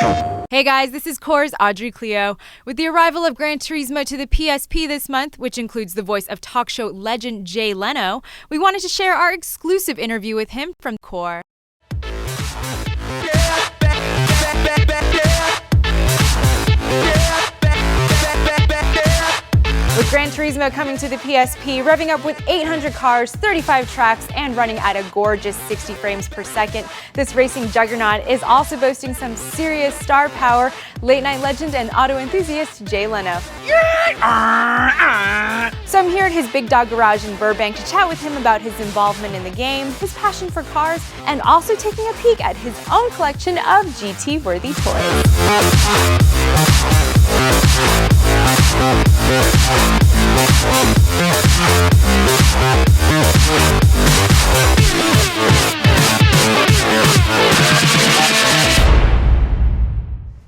Hey guys, this is Core's Audrey Cleo. With the arrival of Gran Turismo to the PSP this month, which includes the voice of talk show legend Jay Leno, we wanted to share our exclusive interview with him from Core. With Gran Turismo coming to the PSP, revving up with 800 cars, 35 tracks, and running at a gorgeous 60 frames per second, this racing juggernaut is also boasting some serious star power. Late-night legend and auto enthusiast Jay Leno. So I'm here at his Big Dog Garage in Burbank to chat with him about his involvement in the game, his passion for cars, and also taking a peek at his own collection of GT-worthy toys.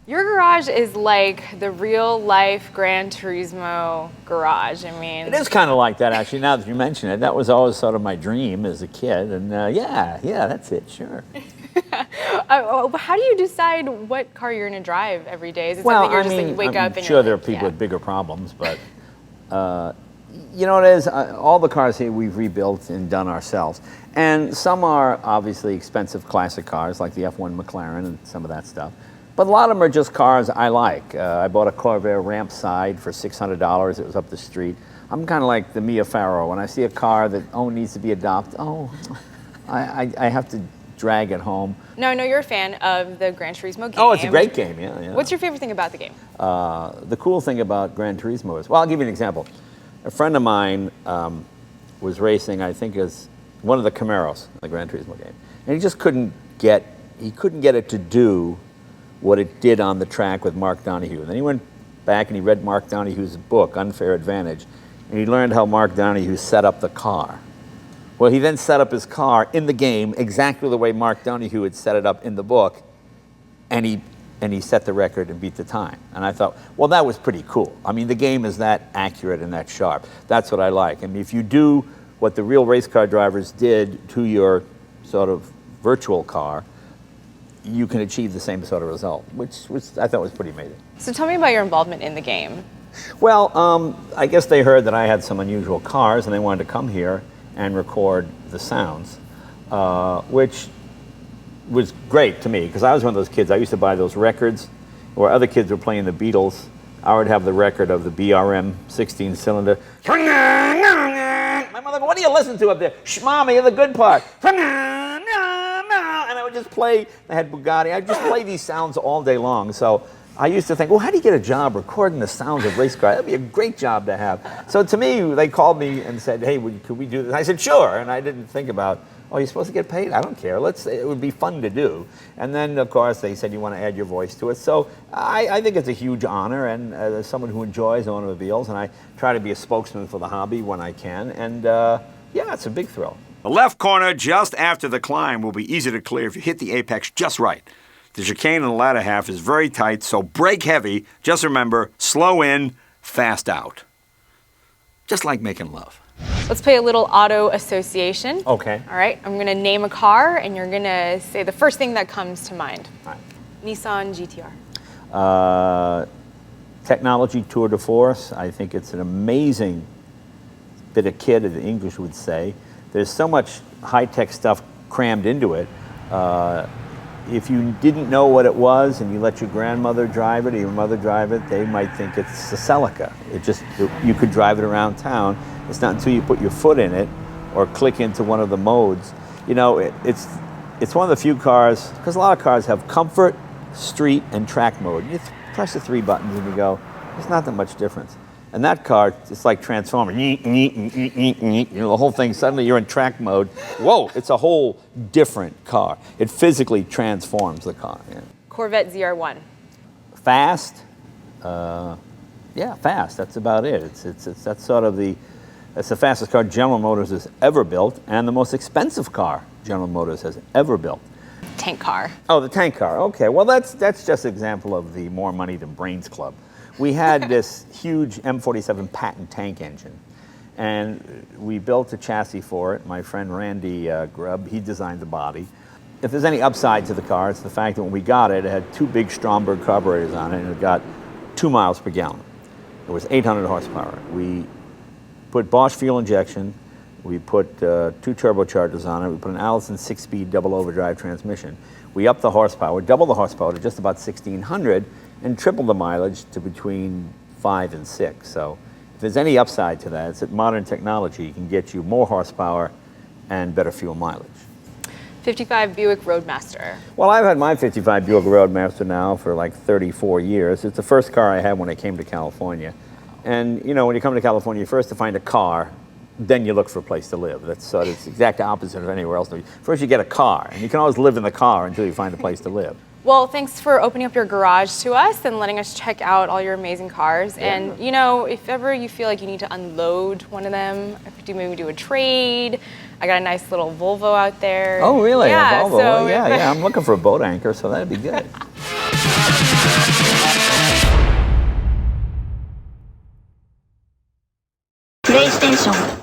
Your garage is like the real-life Gran Turismo garage. I mean, it is kind of like that, actually. Now that you mention it, that was always sort of my dream as a kid, and yeah, that's it. Sure. How do you decide what car you're going to drive every day? Is it something you're just like, you wake up and I'm sure there are people with bigger problems, but you know, it is all the cars here we've rebuilt and done ourselves, and some are obviously expensive classic cars like the F1 McLaren and some of that stuff. But a lot of them are just cars I like. I bought a Corvair ramp side for $600. It was up the street. I'm kind of like the Mia Farrow. When I see a car that needs to be adopted, I have to drag it home. No, I know you're a fan of the Gran Turismo game. Oh, it's a great game, yeah. What's your favorite thing about the game? The cool thing about Gran Turismo is, well, I'll give you an example. A friend of mine was racing, I think, as one of the Camaros, the Gran Turismo game, and he just couldn't get it to do what it did on the track with Mark Donohue. And then he went back and he read Mark Donohue's book, Unfair Advantage, and he learned how Mark Donohue set up the car. Well, he then set up his car in the game exactly the way Mark Donohue had set it up in the book, and he set the record and beat the time. And I thought, well, that was pretty cool. I mean, the game is that accurate and that sharp. That's what I like. I mean, if you do what the real race car drivers did to your sort of virtual car, you can achieve the same sort of result, which I thought was pretty amazing. So tell me about your involvement in the game. Well, I guess they heard that I had some unusual cars and they wanted to come here and record the sounds, which was great to me because I was one of those kids. I used to buy those records where other kids were playing the Beatles. I would have the record of the BRM 16-cylinder. My mother go, what do you listen to up there? Shh, Mommy, the good part. And I would just play, I had Bugatti, I'd just play these sounds all day long. So I used to think, well, how do you get a job recording the sounds of race cars? That'd be a great job to have. So to me, they called me and said, hey, could we do this? I said, sure. And I didn't think about, oh, you're supposed to get paid? I don't care. It would be fun to do. And then, of course, they said you want to add your voice to it. So I think it's a huge honor, and as someone who enjoys automobiles, and I try to be a spokesman for the hobby when I can. And yeah, it's a big thrill. The left corner just after the climb will be easy to clear if you hit the apex just right. The chicane in the latter half is very tight, so brake heavy. Just remember, slow in, fast out. Just like making love. Let's play a little auto association. Okay. All right, I'm gonna name a car and you're gonna say the first thing that comes to mind. All right. Nissan GTR. Technology tour de force. I think it's an amazing bit of kit, as the English would say. There's so much high-tech stuff crammed into it. If you didn't know what it was and you let your grandmother drive it or your mother drive it, they might think it's a Celica. You could drive it around town. It's not until you put your foot in it or click into one of the modes. You know, it's one of the few cars, because a lot of cars have comfort, street, and track mode. You press the 3 buttons and you go, there's not that much difference. And that car, it's like Transformer. You know, the whole thing, suddenly you're in track mode. Whoa, it's a whole different car. It physically transforms the car. Yeah. Corvette ZR1. Fast. Yeah, fast. That's about it. That's sort of that's the fastest car General Motors has ever built, and the most expensive car General Motors has ever built. Tank car. Oh, the tank car. Okay, well that's just an example of the more money than brains club. We had this huge M47 patent tank engine, and we built a chassis for it. My friend Randy Grubb, he designed the body, if there's any upside to the car, it's the fact that when we got it, it had 2 big Stromberg carburetors on it, and it got 2 miles per gallon. It was 800 horsepower. We put Bosch fuel injection. We put 2 turbochargers on it. We put an Allison 6-speed double overdrive transmission. We upped the horsepower, doubled the horsepower to just about 1,600, and tripled the mileage to between 5 and 6. So if there's any upside to that, it's that modern technology can get you more horsepower and better fuel mileage. 55 Buick Roadmaster. Well, I've had my 55 Buick Roadmaster now for like 34 years. It's the first car I had when I came to California. And you know, when you come to California, first to find a car, then you look for a place to live. That's the exact opposite of anywhere else. First you get a car, and you can always live in the car until you find a place to live. Well, thanks for opening up your garage to us and letting us check out all your amazing cars. Yeah. And you know, if ever you feel like you need to unload one of them, maybe do a trade. I got a nice little Volvo out there. Oh, really? Yeah, a Volvo? so Yeah. I'm looking for a boat anchor, so that'd be good. PlayStation